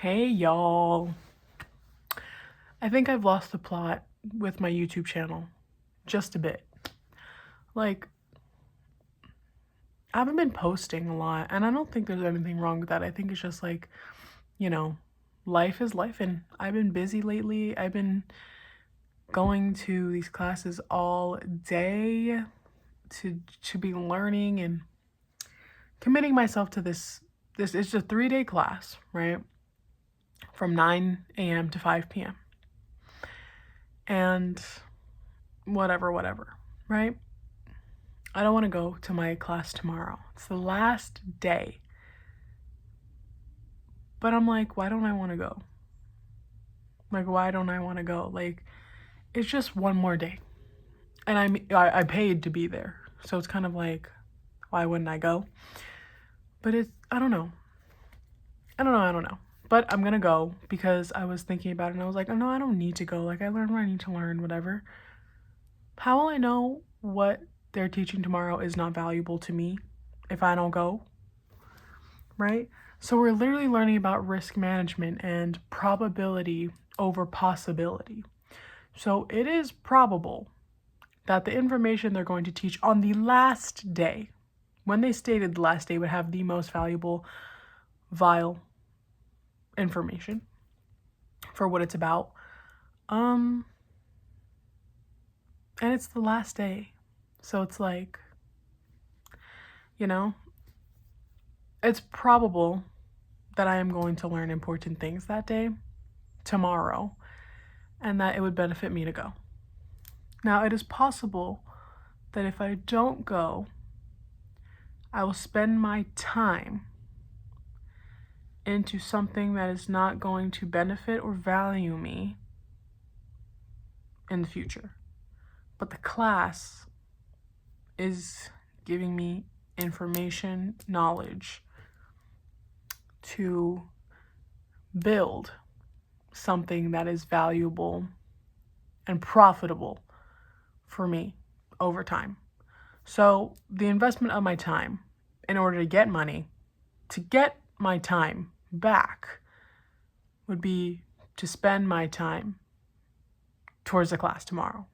Hey y'all. I think I've lost the plot with my YouTube channel just a bit. Like, I haven't been posting a lot, and I don't think there's anything wrong with that. I think it's just like, you know, life is life, and I've been busy lately. I've been going to these classes all day to be learning and committing myself to this. This is a 3-day class, right? From 9 a.m. to 5 p.m. And whatever, right? I don't want to go to my class tomorrow. It's the last day. But I'm like, why don't I want to go? Like, why don't I want to go? Like, it's just one more day. And I paid to be there. So it's kind of like, why wouldn't I go? But I don't know. I don't know. But I'm going to go because I was thinking about it and I was like, oh no, I don't need to go. Like, I learned what I need to learn, whatever. How will I know what they're teaching tomorrow is not valuable to me if I don't go? Right? So we're literally learning about risk management and probability over possibility. So it is probable that the information they're going to teach on the last day, when they stated the last day would have the most valuable, vile information for what it's about. And it's the last day. So it's like, it's probable that I am going to learn important things that day, tomorrow, and that it would benefit me to go. Now, it is possible that if I don't go, I will spend my time into something that is not going to benefit or value me in the future. But the class is giving me information, knowledge to build something that is valuable and profitable for me over time. So the investment of my time in order to get money, to get my time back, would be to spend my time towards the class tomorrow.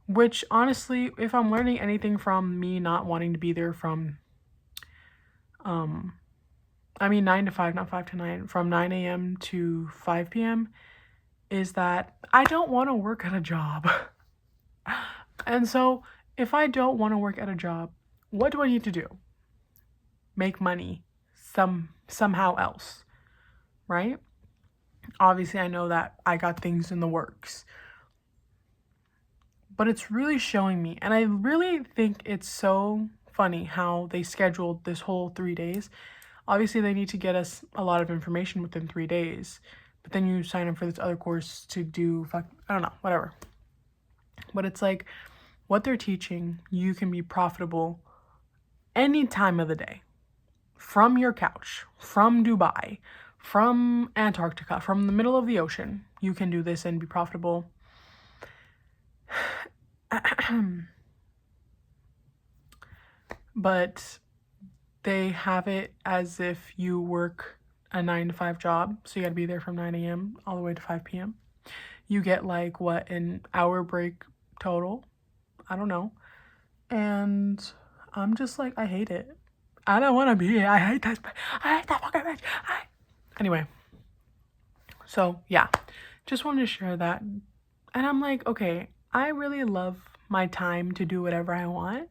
Which honestly, if I'm learning anything from me not wanting to be there from 9 to 5, not 5 to 9, from 9 a.m. to 5 p.m. is that I don't want to work at a job. And so if I don't want to work at a job, what do I need to do? Make money somehow else, right? Obviously, I know that I got things in the works. But it's really showing me, and I really think it's so funny how they scheduled this whole 3 days. Obviously, they need to get us a lot of information within 3 days, but then you sign up for this other course to do, I don't know, whatever. But it's like, what they're teaching, you can be profitable any time of the day. From your couch, from Dubai, from Antarctica, from the middle of the ocean, you can do this and be profitable. But they have it as if you work a 9 to 5 job, so you gotta be there from 9 a.m. all the way to 5 p.m. You get like an hour break total? I don't know. And I'm just like, I hate it. I don't want to be here. I hate that fucking bitch. Anyway, so yeah, just wanted to share that. And I'm like, okay, I really love my time to do whatever I want,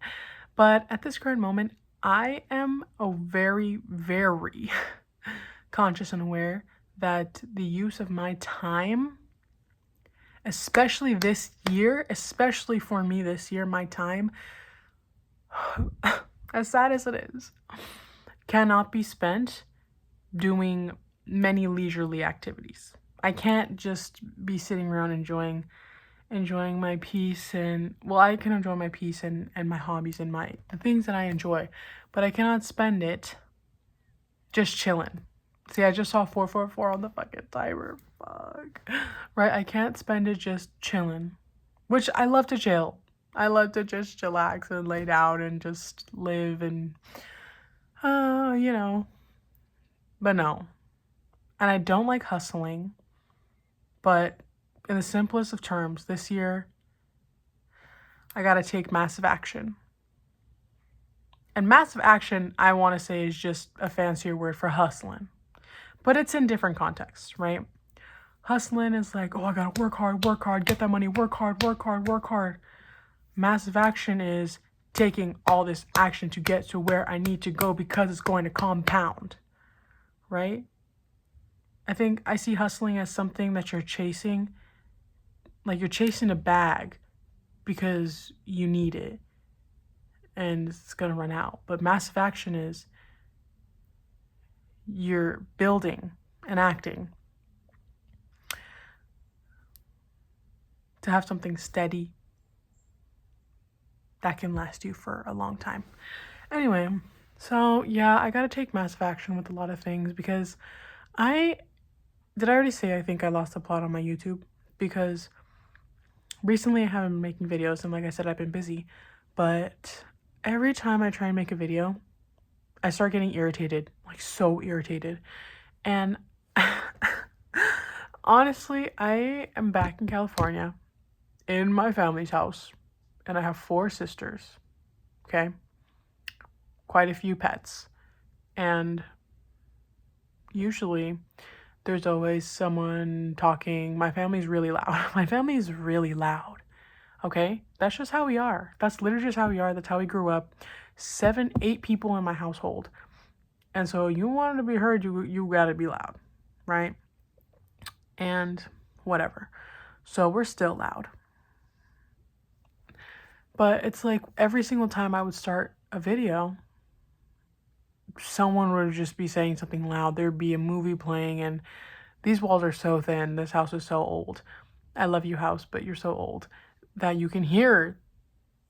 but at this current moment, I am very, very conscious and aware that the use of my time, especially this year, especially for me this year, my time, as sad as it is, cannot be spent doing many leisurely activities. I can't just be sitting around enjoying my peace and, well, I can enjoy my peace and my hobbies and the things that I enjoy, but I cannot spend it just chilling. See, I just saw 444 on the fucking timer. Fuck. Right? I can't spend it just chilling, which I love to chill. I love to just chillax and lay down and just live and, But no. And I don't like hustling. But in the simplest of terms, this year, I gotta take massive action. And massive action, I want to say, is just a fancier word for hustling. But it's in different contexts, right? Hustling is like, oh, I gotta work hard, get that money, work hard, work hard, work hard. Massive action is taking all this action to get to where I need to go because it's going to compound, right? I think I see hustling as something that you're chasing, like you're chasing a bag because you need it and it's gonna run out. But massive action is you're building and acting to have something steady that can last you for a long time. Anyway, so yeah, I gotta take massive action with a lot of things because I already say I think I lost the plot on my YouTube because recently I haven't been making videos and like I said, I've been busy, but every time I try and make a video, I start getting irritated, like so irritated. And honestly, I am back in California in my family's house and I have 4 sisters, okay? Quite a few pets. And usually there's always someone talking. My family's really loud. My family is really loud, okay? That's just how we are. That's literally just how we are. That's how we grew up. 7, 8 people in my household. And so you wanted to be heard, you gotta be loud, right? And whatever. So we're still loud. But it's like every single time I would start a video, someone would just be saying something loud. There'd be a movie playing and these walls are so thin. This house is so old. I love you, house, but you're so old that you can hear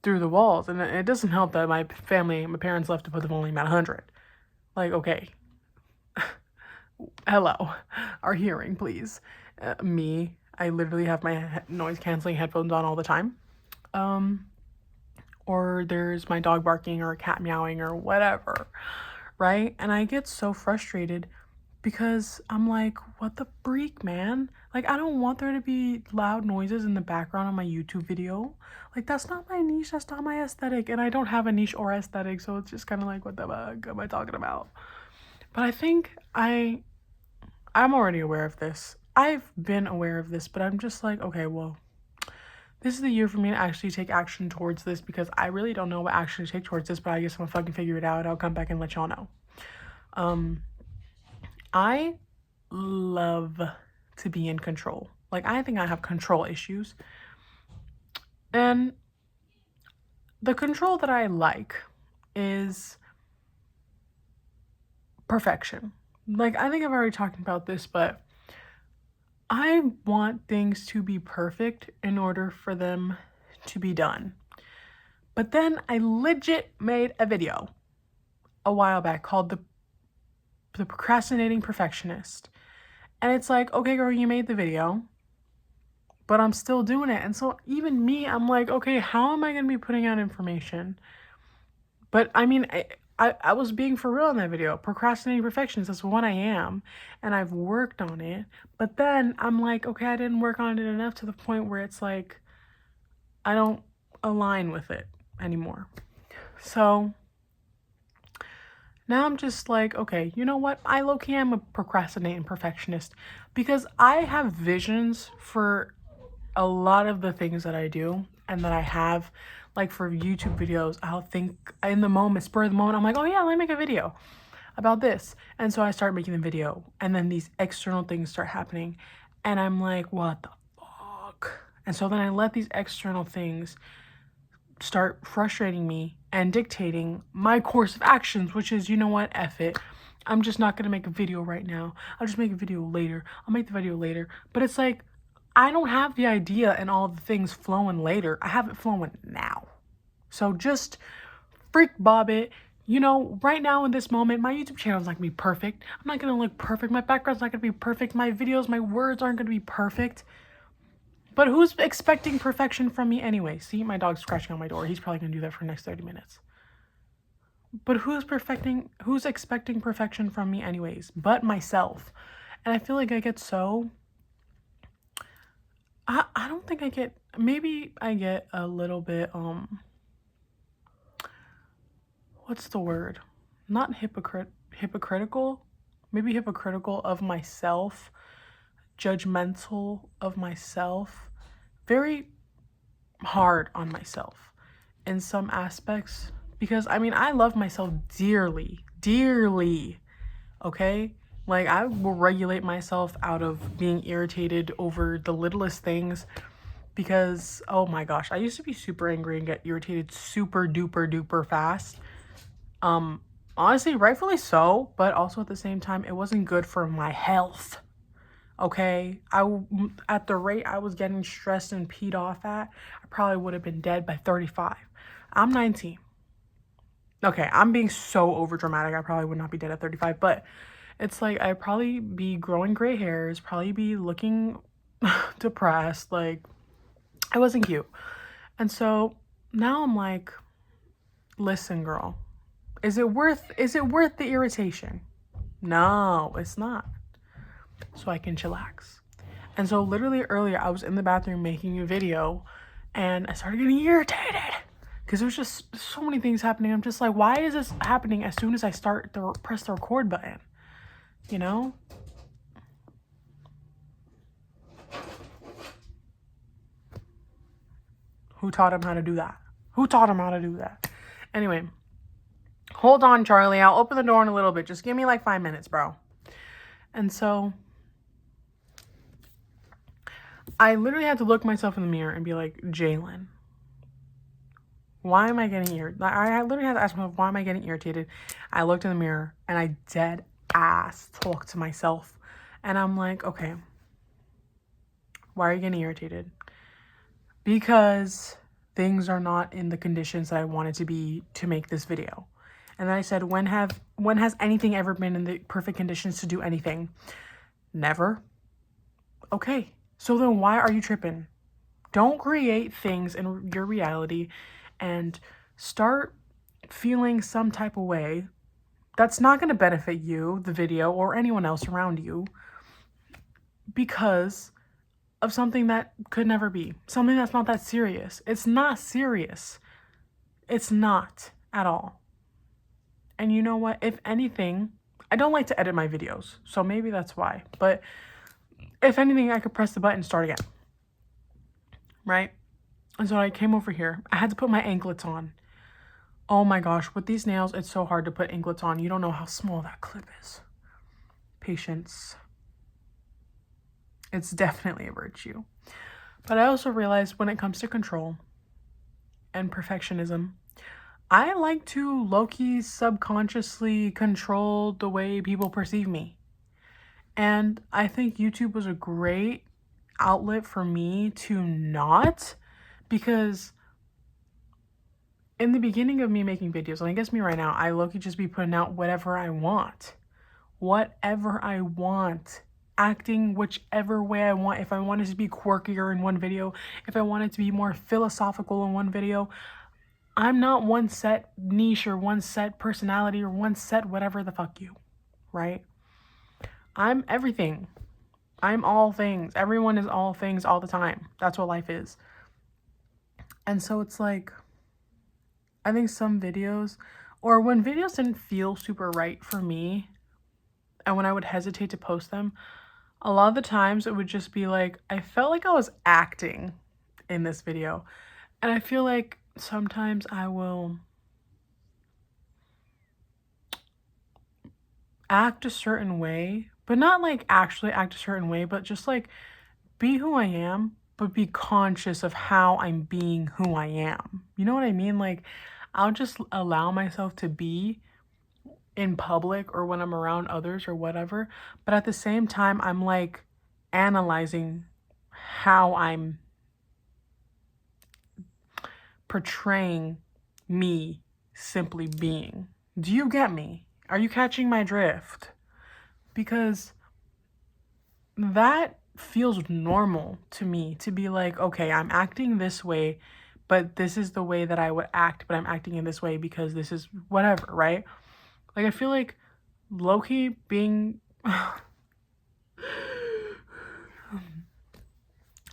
through the walls. And it doesn't help that my parents left to put the volume at 100. Like, okay. Hello. Our hearing, please. I literally have my noise canceling headphones on all the time. Or there's my dog barking or a cat meowing or whatever, right? And I get so frustrated because I'm like, what the freak, man? Like, I don't want there to be loud noises in the background on my YouTube video. Like, that's not my niche, that's not my aesthetic, and I don't have a niche or aesthetic, so it's just kind of like, what the fuck am I talking about? But I think I'm already aware of this. I've been aware of this, but I'm just like, okay, well, this is the year for me to actually take action towards this because I really don't know what action to take towards this, but I guess I'm gonna fucking figure it out. I'll come back and let y'all know. I love to be in control. Like, I think I have control issues. And the control that I like is perfection. Like, I think I've already talked about this, but I want things to be perfect in order for them to be done. But then I legit made a video a while back called the Procrastinating Perfectionist. And it's like, okay, girl, you made the video, but I'm still doing it. And so even me, I'm like, okay, how am I going to be putting out information? But I mean, I was being for real in that video. Procrastinating perfectionist, that's what I am. And I've worked on it. But then I'm like, okay, I didn't work on it enough to the point where it's like, I don't align with it anymore. So now I'm just like, okay, you know what? I low-key am a procrastinating perfectionist because I have visions for a lot of the things that I do and that I have. Like for YouTube videos, I'll think in the moment, spur of the moment, I'm like, oh yeah, let me make a video about this. And so I start making the video and then these external things start happening and I'm like, what the fuck? And so then I let these external things start frustrating me and dictating my course of actions, which is, you know what, F it. I'm just not gonna make a video right now. I'll just make a video later. I'll make the video later. But it's like, I don't have the idea and all the things flowing later. I have it flowing now. So just freak bob it. You know, right now in this moment, my YouTube channel is not gonna be perfect. I'm not gonna look perfect. My background's not gonna be perfect. My videos, my words aren't gonna be perfect. But who's expecting perfection from me anyway? See, my dog's scratching on my door. He's probably gonna do that for the next 30 minutes. But who's expecting perfection from me anyways, but myself? And I feel like I get so, I don't think I get, maybe I get a little bit, what's the word? Not hypocritical, maybe hypocritical of myself, judgmental of myself, very hard on myself in some aspects, because I mean, I love myself dearly, dearly, okay? Like, I will regulate myself out of being irritated over the littlest things, because oh my gosh, I used to be super angry and get irritated super duper duper fast. Honestly, rightfully so, but also at the same time, it wasn't good for my health. Okay, at the rate I was getting stressed and peed off at, I probably would have been dead by 35. I'm 19. Okay, I'm being so over dramatic. I probably would not be dead at 35, but it's like I'd probably be growing gray hairs, probably be looking depressed. Like, I wasn't cute. And so now I'm like, listen, girl, is it worth the irritation? No, it's not. So I can chillax. And so literally earlier I was in the bathroom making a video and I started getting irritated because there's just so many things happening. I'm just like, why is this happening as soon as I start to press the record button? You know? Who taught him how to do that? Who taught him how to do that? Anyway, hold on, Charlie. I'll open the door in a little bit. Just give me like 5 minutes, bro. And so I literally had to look myself in the mirror and be like, Jalen, why am I getting irritated? I literally had to ask myself, why am I getting irritated? I looked in the mirror and I dead ass talked to myself. And I'm like, okay, why are you getting irritated? Because things are not in the conditions that I wanted to be to make this video. And then I said, when has anything ever been in the perfect conditions to do anything? Never. Okay, so then why are you tripping? Don't create things in your reality and start feeling some type of way that's not going to benefit you, the video, or anyone else around you because of something that could never be. Something that's not that serious. It's not serious. It's not at all. And you know what? If anything, I don't like to edit my videos, so maybe that's why. But if anything, I could press the button and start again. Right? And so I came over here. I had to put my anklets on. Oh my gosh, with these nails, it's so hard to put anklets on. You don't know how small that clip is. Patience. It's definitely a virtue. But I also realized when it comes to control and perfectionism, I like to low-key subconsciously control the way people perceive me. And I think YouTube was a great outlet for me to not, because in the beginning of me making videos, and I guess me right now, I low-key just be putting out whatever I want. Whatever I want. Acting whichever way I want. If I wanted to be quirkier in one video, if I wanted to be more philosophical in one video, I'm not one set niche or one set personality or one set whatever the fuck you, right? I'm everything. I'm all things. Everyone is all things all the time. That's what life is. And so it's like, I think some videos, or when videos didn't feel super right for me, and when I would hesitate to post them, a lot of the times it would just be like, I felt like I was acting in this video. And I feel like sometimes I will act a certain way, but not like actually act a certain way, but just like be who I am, but be conscious of how I'm being who I am. You know what I mean? Like, I'll just allow myself to be in public or when I'm around others or whatever, but at the same time, I'm like analyzing how I'm portraying me simply being. Do you get me? Are you catching my drift? Because that feels normal to me, to be like, okay, I'm acting this way but this is the way that I would act, but I'm acting in this way because this is whatever, right? Like, I feel like low-key being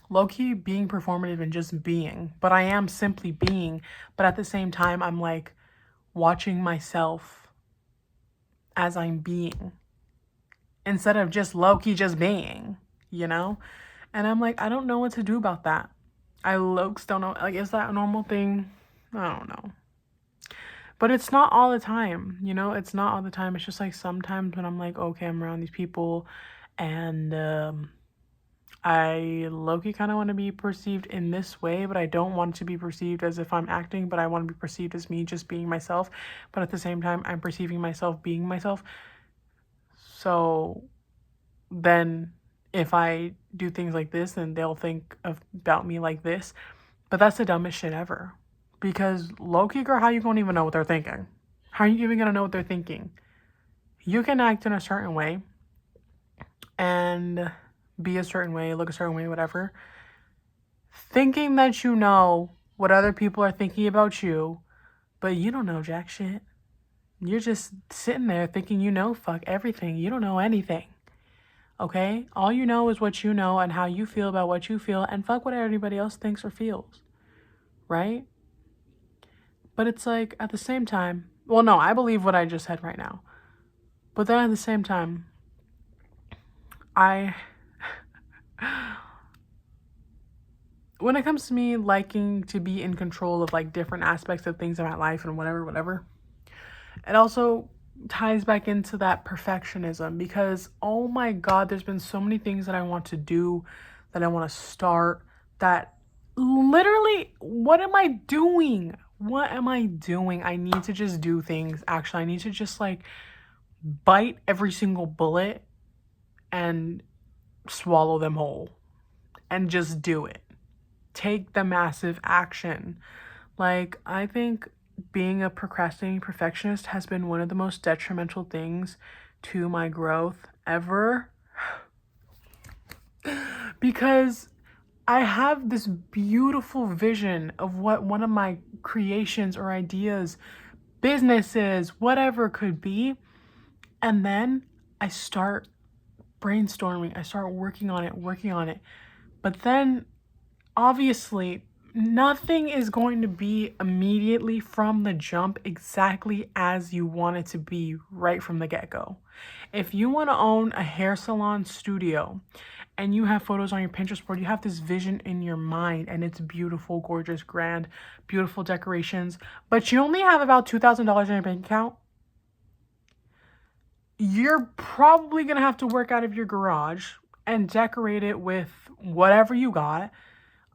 low-key being performative and just being, but I am simply being, but at the same time I'm like watching myself as I'm being instead of just low-key just being, you know? And I'm like, I don't know what to do about that. I lokes don't know, like, is that a normal thing? I don't know. But it's not all the time, you know? It's not all the time. It's just like sometimes when I'm like, okay, I'm around these people and I low-key kind of want to be perceived in this way, but I don't want to be perceived as if I'm acting, but I want to be perceived as me just being myself. But at the same time, I'm perceiving myself being myself. So then if I do things like this, then they'll think about me like this. But that's the dumbest shit ever. Because low-key, girl, how you gonna even know what they're thinking? How are you even gonna know what they're thinking? You can act in a certain way and be a certain way, look a certain way, whatever, thinking that you know what other people are thinking about you, but you don't know jack shit. You're just sitting there thinking you know fuck everything. You don't know anything. Okay? All you know is what you know and how you feel about what you feel, and fuck what everybody else thinks or feels. Right? But it's like, at the same time, well, no, I believe what I just said right now. But then at the same time, when it comes to me liking to be in control of like different aspects of things in my life and whatever, it also ties back into that perfectionism because, oh my God, there's been so many things that I want to do, that I want to start, that literally, what am I doing? What am I doing? I need to just do things. Actually, I need to just like bite every single bullet and swallow them whole and just do it. Take the massive action. Like, I think being a procrastinating perfectionist has been one of the most detrimental things to my growth ever. Because I have this beautiful vision of what one of my creations or ideas, businesses, whatever could be. And then I start brainstorming. I start working on it. But then, obviously, nothing is going to be immediately from the jump exactly as you want it to be right from the get-go. If you want to own a hair salon studio and you have photos on your Pinterest board, you have this vision in your mind and it's beautiful, gorgeous, grand, beautiful decorations, but you only have about $2,000 in your bank account, you're probably going to have to work out of your garage and decorate it with whatever you got,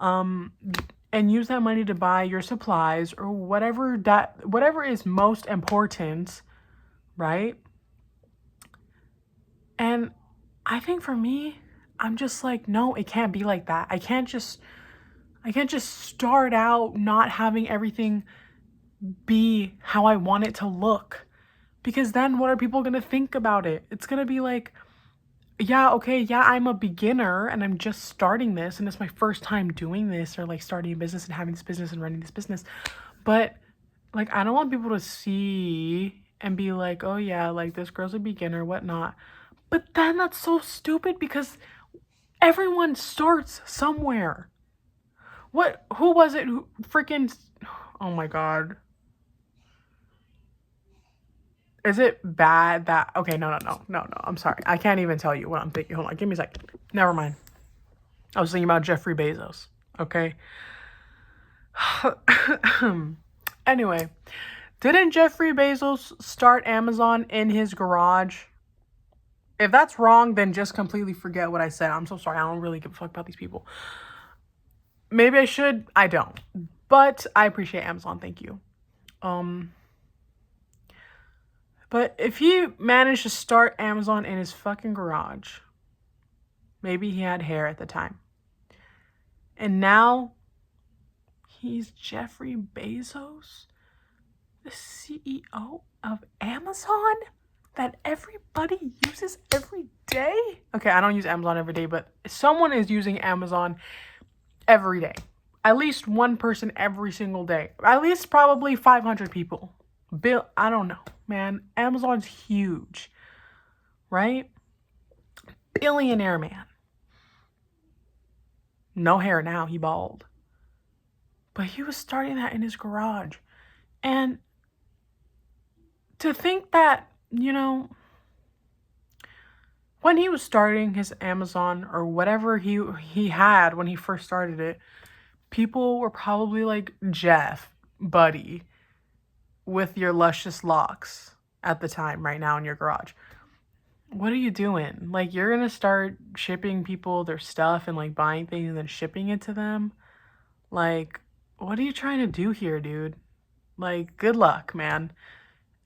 and use that money to buy your supplies or whatever is most important, right? And I think for me, I'm just like, no, it can't be like that. I can't just start out not having everything be how I want it to look. Because then what are people going to think about it? It's going to be like, yeah, okay, yeah, I'm a beginner and I'm just starting this and it's my first time doing this, or like starting a business and having this business and running this business. But like, I don't want people to see and be like, oh yeah, like this girl's a beginner, whatnot. But then that's so stupid because everyone starts somewhere. Who was it who freaking, oh my God. Is it bad that, okay, no, I'm sorry. I can't even tell you what I'm thinking. Hold on, give me a second. Never mind. I was thinking about Jeffrey Bezos, okay? Anyway, didn't Jeffrey Bezos start Amazon in his garage? If that's wrong, then just completely forget what I said. I'm so sorry. I don't really give a fuck about these people. Maybe I should. I don't. But I appreciate Amazon. Thank you. But if he managed to start Amazon in his fucking garage, maybe he had hair at the time. And now he's Jeffrey Bezos, the CEO of Amazon that everybody uses every day. Okay, I don't use Amazon every day, but someone is using Amazon every day. At least one person every single day. At least probably 500 people. I don't know, man. Amazon's huge, right? Billionaire man. No hair now, he bald. But he was starting that in his garage. And to think that, when he was starting his Amazon or whatever he had when he first started it, people were probably like, Jeff, buddy, with your luscious locks at the time right now in your garage. What are you doing? Like, you're going to start shipping people their stuff and like buying things and then shipping it to them? Like, what are you trying to do here, dude? Like, good luck, man.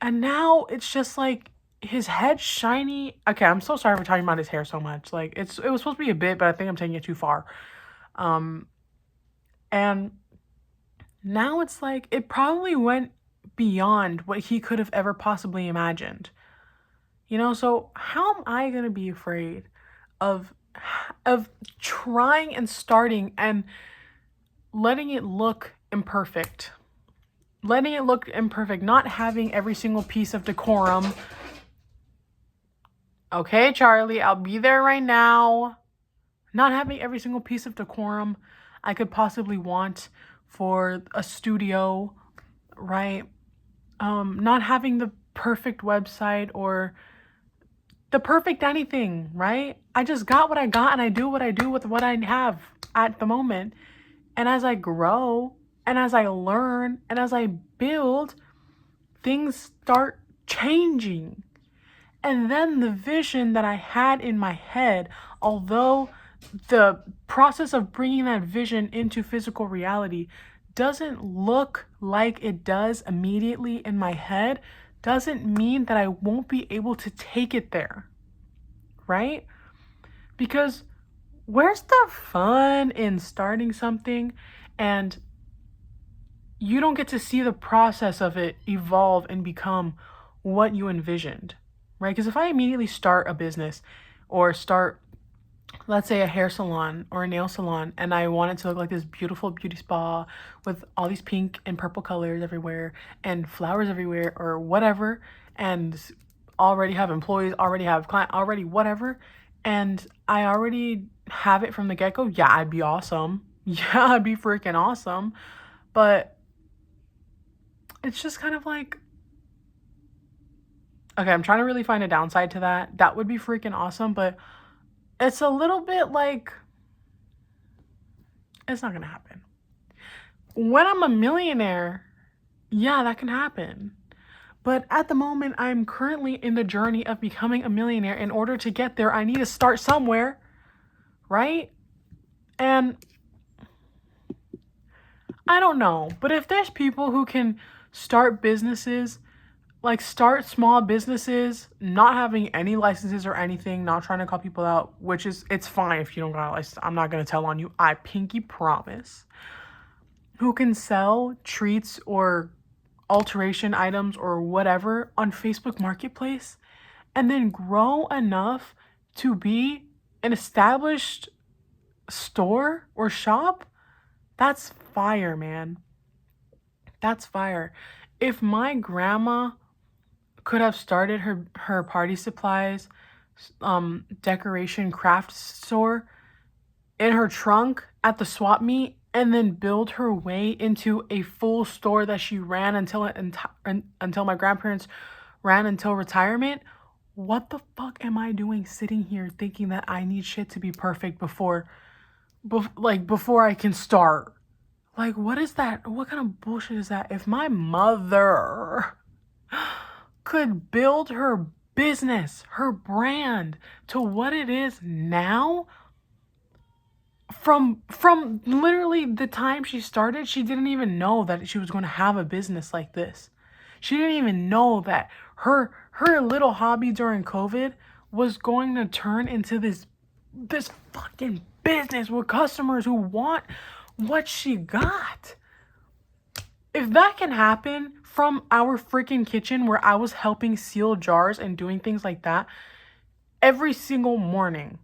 And now it's just like his head shiny. Okay, I'm so sorry for talking about his hair so much. Like, it was supposed to be a bit, but I think I'm taking it too far. And now it's like it probably went beyond what he could have ever possibly imagined. So how am I going to be afraid of trying and starting and letting it look imperfect? Not having every single piece of decorum. Okay, Charlie, I'll be there right now. Not having every single piece of decorum I could possibly want for a studio, right? Not having the perfect website or the perfect anything, right? I just got what I got and I do what I do with what I have at the moment. And as I grow and as I learn and as I build, things start changing. And then the vision that I had in my head, although the process of bringing that vision into physical reality doesn't look like it does immediately in my head, doesn't mean that I won't be able to take it there, right? Because where's the fun in starting something and you don't get to see the process of it evolve and become what you envisioned, right? Because if I immediately start a business or start, let's say, a hair salon or a nail salon, and I want it to look like this beautiful beauty spa with all these pink and purple colors everywhere and flowers everywhere or whatever, and already have employees, already have client, already whatever, and I already have it from the get-go, yeah, I'd be awesome. Yeah, I'd be freaking awesome. But it's just kind of like, okay, I'm trying to really find a downside to that. That would be freaking awesome, but it's a little bit like, it's not going to happen. When I'm a millionaire, yeah, that can happen. But at the moment, I'm currently in the journey of becoming a millionaire. In order to get there, I need to start somewhere, right? And I don't know, but if there's people who can start businesses, like start small businesses, not having any licenses or anything, not trying to call people out, which is, it's fine if you don't got a license. I'm not going to tell on you. I pinky promise. Who can sell treats or alteration items or whatever on Facebook Marketplace and then grow enough to be an established store or shop, that's fire, man. That's fire. If my grandma could have started her party supplies, decoration craft store in her trunk at the swap meet and then build her way into a full store that she ran until my grandparents ran until retirement, what the fuck am I doing sitting here thinking that I need shit to be perfect before I can start? Like, what is that? What kind of bullshit is that? If my mother could build her business, her brand to what it is now, from literally the time she started, she didn't even know that she was going to have a business like this. She didn't even know that her little hobby during COVID was going to turn into this fucking business with customers who want what she got. If that can happen from our freaking kitchen where I was helping seal jars and doing things like that every single morning,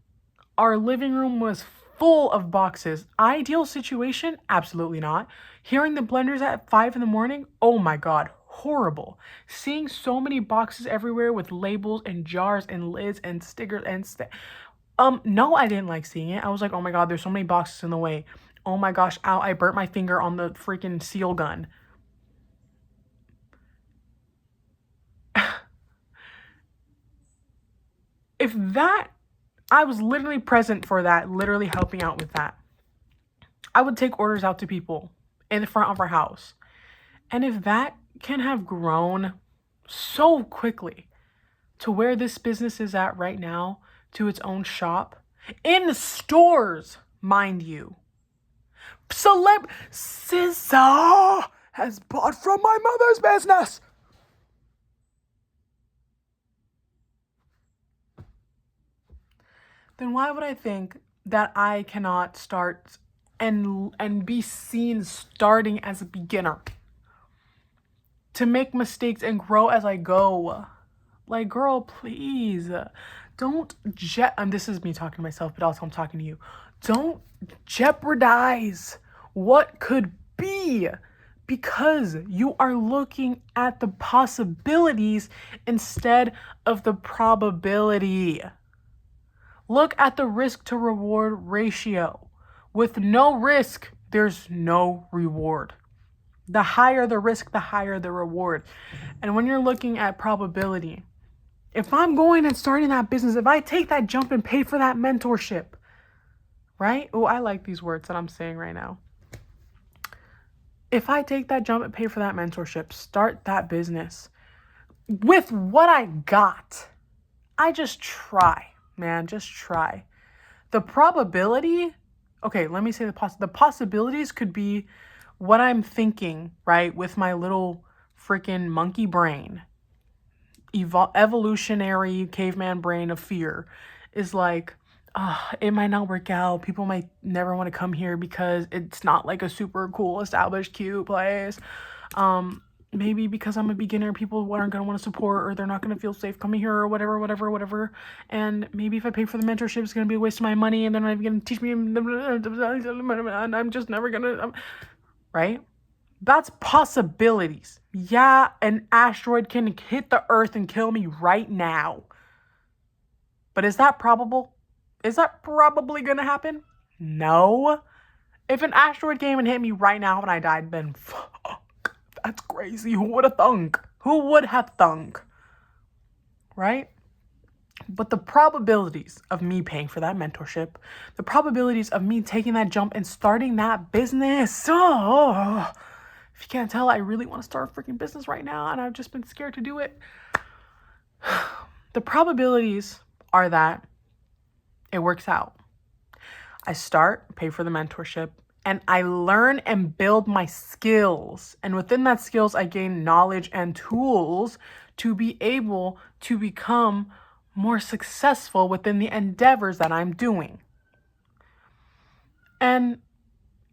our living room was full of boxes. Ideal situation? Absolutely not. Hearing the blenders at 5 in the morning? Oh my God, horrible. Seeing so many boxes everywhere with labels and jars and lids and stickers and no, I didn't like seeing it. I was like, oh my God, there's so many boxes in the way. Oh my gosh, ow, I burnt my finger on the freaking seal gun. If that, I was literally present for that, literally helping out with that. I would take orders out to people in the front of our house. And if that can have grown so quickly to where this business is at right now, to its own shop, in stores, mind you. SZA has bought from my mother's business. Then why would I think that I cannot start and be seen starting as a beginner? To make mistakes and grow as I go. Like, girl, please. Don't this is me talking to myself, but also I'm talking to you. Don't jeopardize what could be because you are looking at the possibilities instead of the probability. Look at the risk to reward ratio. With no risk, there's no reward. The higher the risk, the higher the reward. And when you're looking at probability, if I'm going and starting that business, if I take that jump and pay for that mentorship, right? Oh, I like these words that I'm saying right now. If I take that jump and pay for that mentorship, start that business with what I got, I just try, man, just try. The probability, okay, let me say the possibilities could be what I'm thinking, right, with my little freaking monkey brain, evolutionary caveman brain of fear, is like, it might not work out. People might never want to come here because it's not like a super cool, established, cute place. Maybe because I'm a beginner, people aren't going to want to support, or they're not going to feel safe coming here, or whatever. And maybe if I pay for the mentorship, it's going to be a waste of my money, and they're not even going to teach me, and I'm just never going to, right? That's possibilities. Yeah, an asteroid can hit the Earth and kill me right now. But is that probable? Is that probably gonna happen? No. If an asteroid came and hit me right now and I died, then fuck. That's crazy. Who would have thunk? Who would have thunk? Right? But the probabilities of me paying for that mentorship, the probabilities of me taking that jump and starting that business. Oh, if you can't tell, I really want to start a freaking business right now, and I've just been scared to do it. The probabilities are that it works out. I start, pay for the mentorship, and I learn and build my skills. And within that skills, I gain knowledge and tools to be able to become more successful within the endeavors that I'm doing. And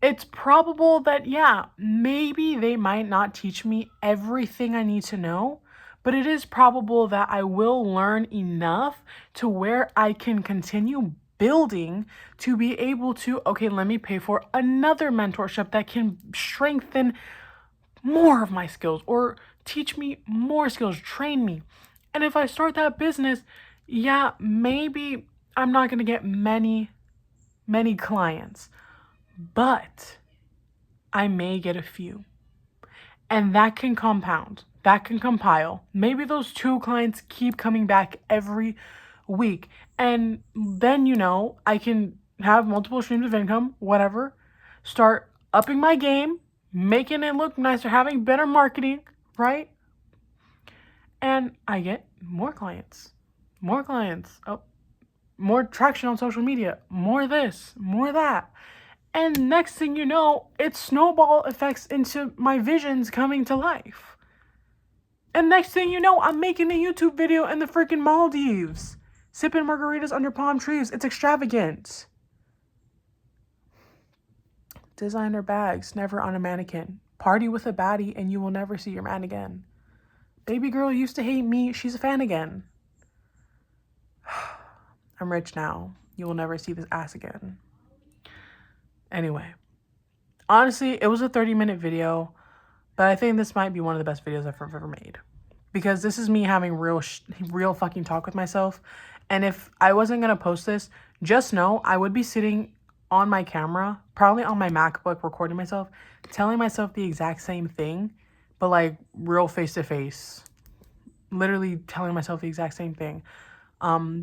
it's probable that, yeah, maybe they might not teach me everything I need to know, but it is probable that I will learn enough to where I can continue building to be able to, okay, let me pay for another mentorship that can strengthen more of my skills or teach me more skills, train me. And if I start that business, yeah, maybe I'm not going to get many clients, but I may get a few. And that can compound, that can compile. Maybe those 2 clients keep coming back every week. And then, I can have multiple streams of income, whatever, start upping my game, making it look nicer, having better marketing, right? And I get more clients, more traction on social media, more this, more that. And next thing you know, it snowball effects into my visions coming to life. And next thing you know, I'm making a YouTube video in the freaking Maldives, sipping margaritas under palm trees. It's extravagant. Designer bags, never on a mannequin. Party with a baddie and you will never see your man again. Baby girl used to hate me, she's a fan again. I'm rich now. You will never see this ass again. Anyway, honestly, it was a 30-minute video, but I think this might be one of the best videos I've ever made. Because this is me having real fucking talk with myself. And if I wasn't going to post this, just know I would be sitting on my camera, probably on my MacBook, recording myself, telling myself the exact same thing, but like real face-to-face. Literally telling myself the exact same thing.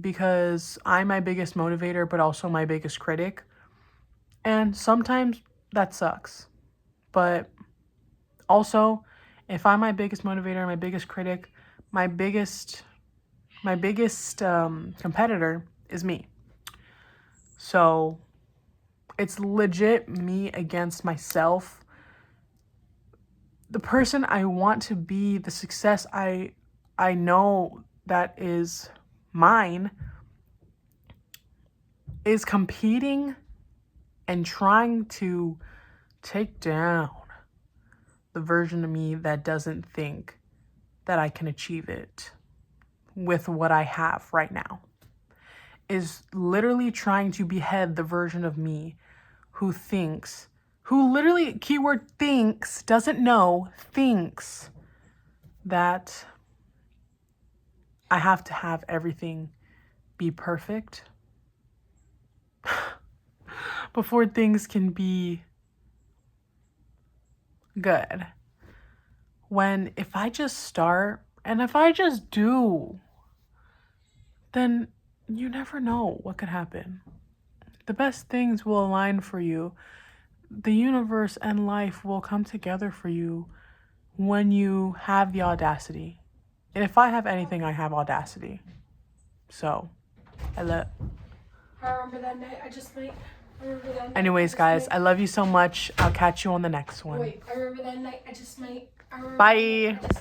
Because I'm my biggest motivator, but also my biggest critic. And sometimes that sucks. But also, if I'm my biggest motivator, my biggest critic, my biggest competitor is me. So it's legit me against myself. The person I want to be, the success I know that is mine, is competing and trying to take down the version of me that doesn't think that I can achieve it with what I have right now. Is literally trying to behead the version of me who literally, keyword thinks, doesn't know, thinks that I have to have everything be perfect before things can be good. When if I just start and if I just do, then you never know what could happen. The best things will align for you. The universe and life will come together for you when you have the audacity. And if I have anything, I have audacity. So, I remember that night I just made. Anyways, guys, I love you so much. I'll catch you on the next one. Wait, I remember that night I just made. Bye.